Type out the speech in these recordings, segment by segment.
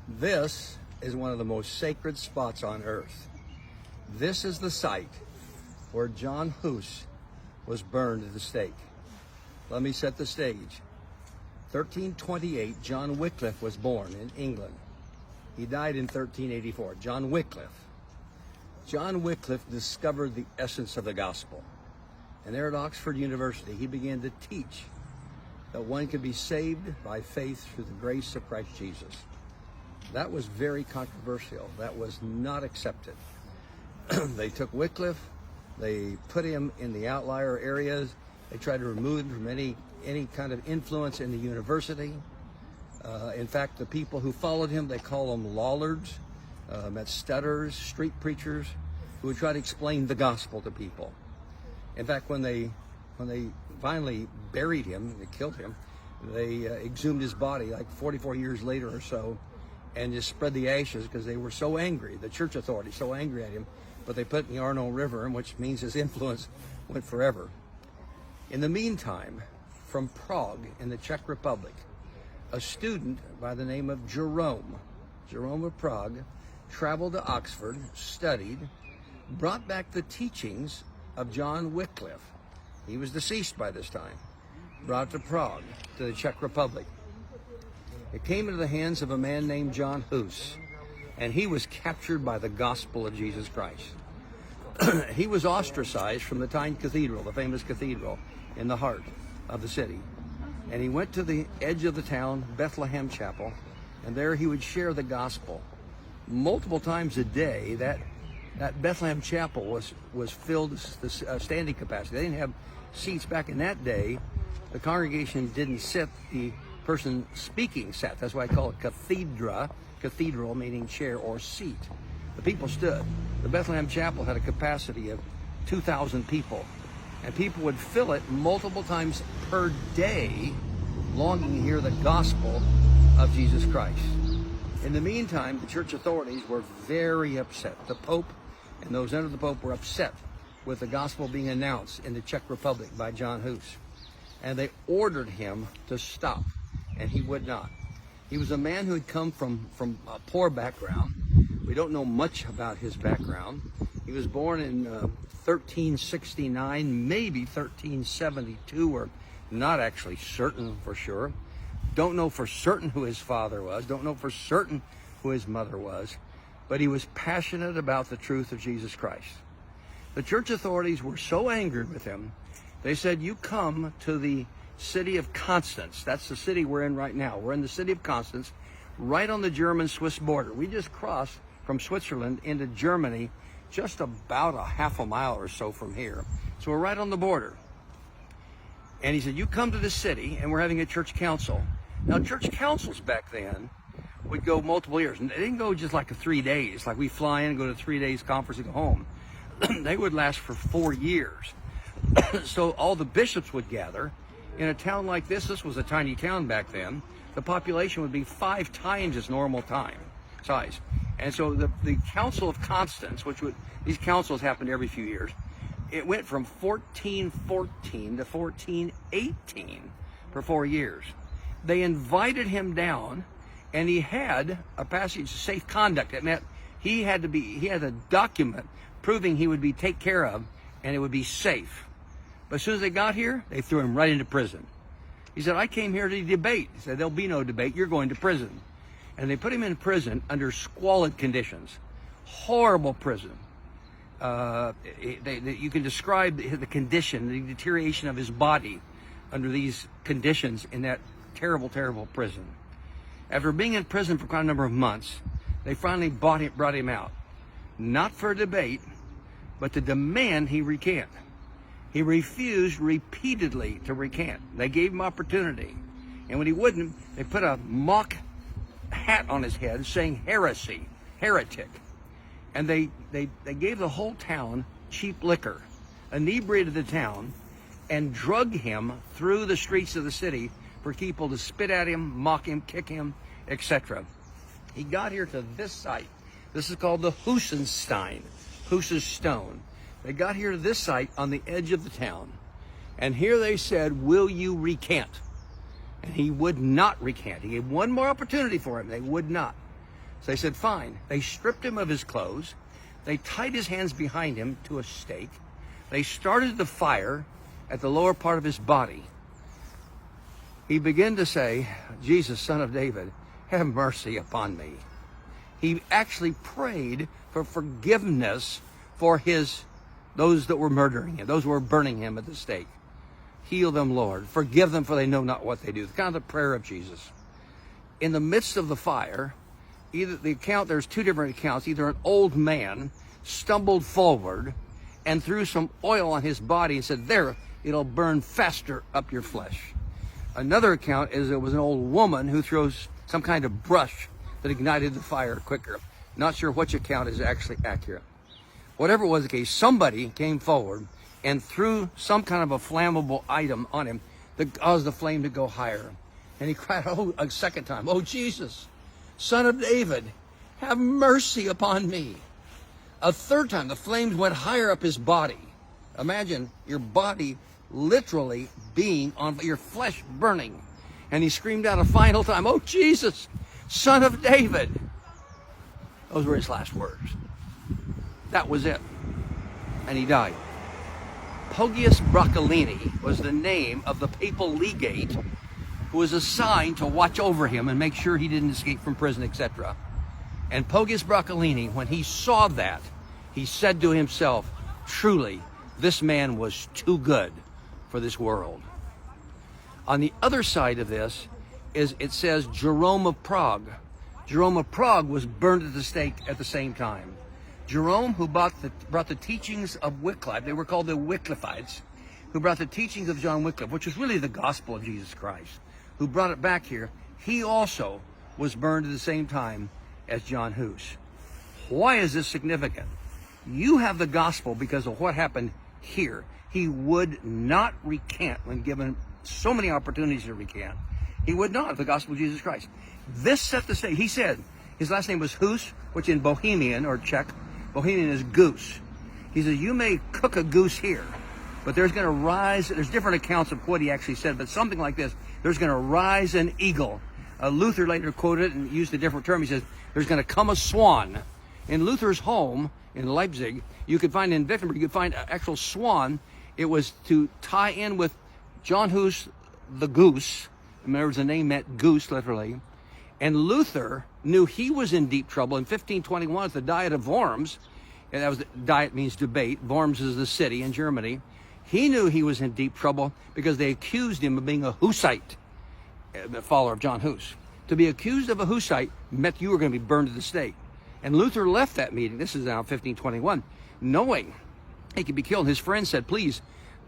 This is one of the most sacred spots on earth. This is the site where John HUSS was burned at the stake. Let me set the stage. 1328, John Wycliffe was born in England. He died in 1384. John Wycliffe. John Wycliffe discovered the essence of the gospel. And there at Oxford University, he began to teach that one could be saved by faith through the grace of Christ Jesus. That was very controversial. That was not accepted. They took Wycliffe, they put him in the outlier areas, they tried to remove him from any kind of influence in the university. In fact, the people who followed him, they call them lollards, that's stutterers, street preachers, who would try to explain the gospel to people. In fact, when they finally buried him, they killed him, they exhumed his body like 44 years later or so, and just spread the ashes because they were so angry, the church authorities so angry at him, but they put it in the Arno River, which means his influence went forever. In the meantime, from Prague in the Czech Republic, a student by the name of Jerome of Prague, traveled to Oxford, studied, brought back the teachings of John Wycliffe. He was deceased by this time. Brought to Prague, to the Czech Republic. It came into the hands of a man named John HUSS, and he was captured by the gospel of Jesus Christ. He was ostracized from the Tyne Cathedral, the famous cathedral in the heart of the city. And he went to the edge of the town, Bethlehem Chapel, and there he would share the gospel. Multiple times a day, that Bethlehem Chapel was filled to standing capacity. They didn't have seats back in that day. The congregation didn't sit, the person speaking sat. That's why I call it cathedral meaning chair or seat. The people stood. The Bethlehem Chapel had a capacity of 2,000 people, and people would fill it multiple times per day, longing to hear the gospel of Jesus Christ. In the meantime, the church authorities were very upset. The Pope and those under the Pope were upset with the gospel being announced in the Czech Republic by John HUSS, and they ordered him to stop, and he would not. He was a man who had come from a poor background. We don't know much about his background. He was born in 1369, maybe 1372. We're not actually certain for sure. Don't know for certain who his father was. Don't know for certain who his mother was. But he was passionate about the truth of Jesus Christ. The church authorities were so angered with him, they said, you come to the city of Constance. That's the city we're in right now. We're in the city of Constance, right on the German-Swiss border. We just crossed from Switzerland into Germany just about a half a mile or so from here. So we're right on the border. And he said, you come to the city, and we're having a church council. Now, church councils back then would go multiple years. And they didn't go just like 3 days, like we fly in and go to 3 days conference and go home. They would last for 4 years. So all the bishops would gather. In a town like this was a tiny town back then, the population would be 5 times its normal size. And so the Council of Constance, these councils happened every few years, it went from 1414 to 1418 for 4 years. They invited him down, and he had a passage of safe conduct. It meant he had a document proving he would be taken care of and it would be safe. But as soon as they got here, they threw him right into prison. He said, I came here to debate. He said, there'll be no debate. You're going to prison. And they put him in prison under squalid conditions. Horrible prison. You can describe the condition, the deterioration of his body under these conditions in that terrible, terrible prison. After being in prison for quite a number of months, they finally brought him out. Not for a debate, but to demand he recant. He refused repeatedly to recant. They gave him opportunity. And when he wouldn't, they put a mock hat on his head saying heresy, heretic. And they gave the whole town cheap liquor, inebriated the town, and drug him through the streets of the city for people to spit at him, mock him, kick him, etc. He got here to this site. This is called the Hussenstein, Huss's stone. They got here to this site on the edge of the town. And here they said, will you recant? And he would not recant. He gave one more opportunity for him. They would not. So they said, fine. They stripped him of his clothes. They tied his hands behind him to a stake. They started the fire at the lower part of his body. He began to say, Jesus, Son of David, have mercy upon me. He actually prayed for forgiveness for those that were murdering him, those who were burning him at the stake. Heal them, Lord. Forgive them, for they know not what they do. It's kind of the prayer of Jesus. In the midst of the fire, there's two different accounts. Either an old man stumbled forward and threw some oil on his body and said, there, it'll burn faster up your flesh. Another account is it was an old woman who throws some kind of brush that ignited the fire quicker. Not sure which account is actually accurate. Whatever was the case, somebody came forward and threw some kind of a flammable item on him that caused the flame to go higher. And he cried out a second time, oh, Jesus, Son of David, have mercy upon me. A third time, the flames went higher up his body. Imagine your body literally being on your flesh burning. And he screamed out a final time, oh, Jesus, Son of David. Those were his last words. That was it. And he died. Publius Broccolini was the name of the papal legate who was assigned to watch over him and make sure he didn't escape from prison, etc. And Publius Broccolini, when he saw that, he said to himself, truly, this man was too good for this world. On the other side of this is, it says, Jerome of Prague. Jerome of Prague was burned at the stake at the same time. Jerome, who brought the teachings of Wycliffe, they were called the Wycliffites, who brought the teachings of John Wycliffe, which was really the gospel of Jesus Christ, who brought it back here, he also was burned at the same time as John Hus. Why is this significant? You have the gospel because of what happened here. He would not recant when given so many opportunities to recant. He would not, the gospel of Jesus Christ. This set the stage. He said, his last name was Hus, which in Bohemian or Czech, Bohemian is goose. He said, you may cook a goose here, but there's going to rise, there's different accounts of what he actually said, but something like this, there's going to rise an eagle. Luther later quoted and used a different term. He says, there's going to come a swan. In Luther's home in Leipzig, you could find in Wittenberg, you could find an actual swan. It was to tie in with John Hus, the goose. Remember, the name meant goose, literally. And Luther knew he was in deep trouble. In 1521, at the Diet of Worms, and that was, diet means debate. Worms is the city in Germany. He knew he was in deep trouble because they accused him of being a Hussite, a follower of John Hus. To be accused of a Hussite meant you were going to be burned at the stake. And Luther left that meeting, this is now 1521, knowing he could be killed. His friends said, please,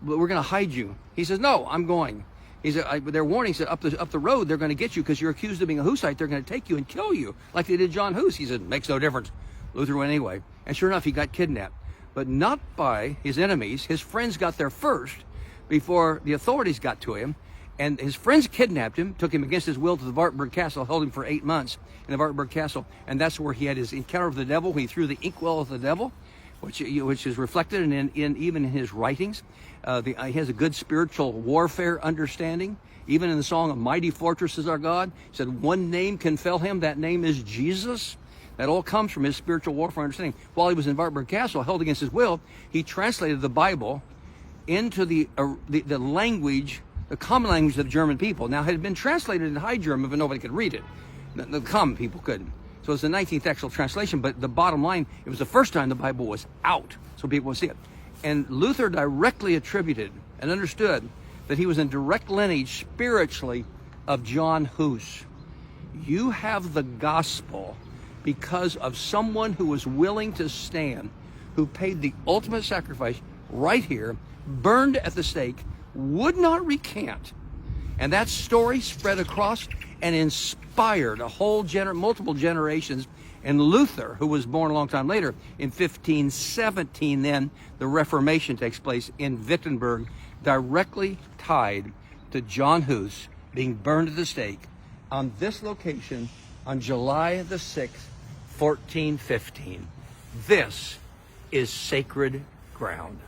we're going to hide you. He says, no, I'm going. He said, their warning said, up the road, they're going to get you because you're accused of being a Hussite. They're going to take you and kill you like they did John Hus. He said, makes no difference. Luther went anyway. And sure enough, he got kidnapped. But not by his enemies. His friends got there first before the authorities got to him. And his friends kidnapped him, took him against his will to the Wartburg Castle, held him for 8 months in the Wartburg Castle. And that's where he had his encounter with the devil. He threw the inkwell of the devil, which is reflected in even in his writings. He has a good spiritual warfare understanding. Even in the song, "A Mighty Fortress is Our God," he said, one name can fell him, that name is Jesus. That all comes from his spiritual warfare understanding. While he was in Wartburg Castle, held against his will, he translated the Bible into the language, the common language of the German people. Now, it had been translated in High German, but nobody could read it. The common people couldn't. So it's the 19th actual translation, but the bottom line, it was the first time the Bible was out, so people would see it. And Luther directly attributed and understood that he was in direct lineage spiritually of John Hus. You have the gospel because of someone who was willing to stand, who paid the ultimate sacrifice right here, burned at the stake, would not recant. And that story spread across and inspired a whole multiple generations. And Luther, who was born a long time later, in 1517, then the Reformation takes place in Wittenberg, directly tied to John Hus being burned at the stake on this location on July the 6th, 1415. This is sacred ground.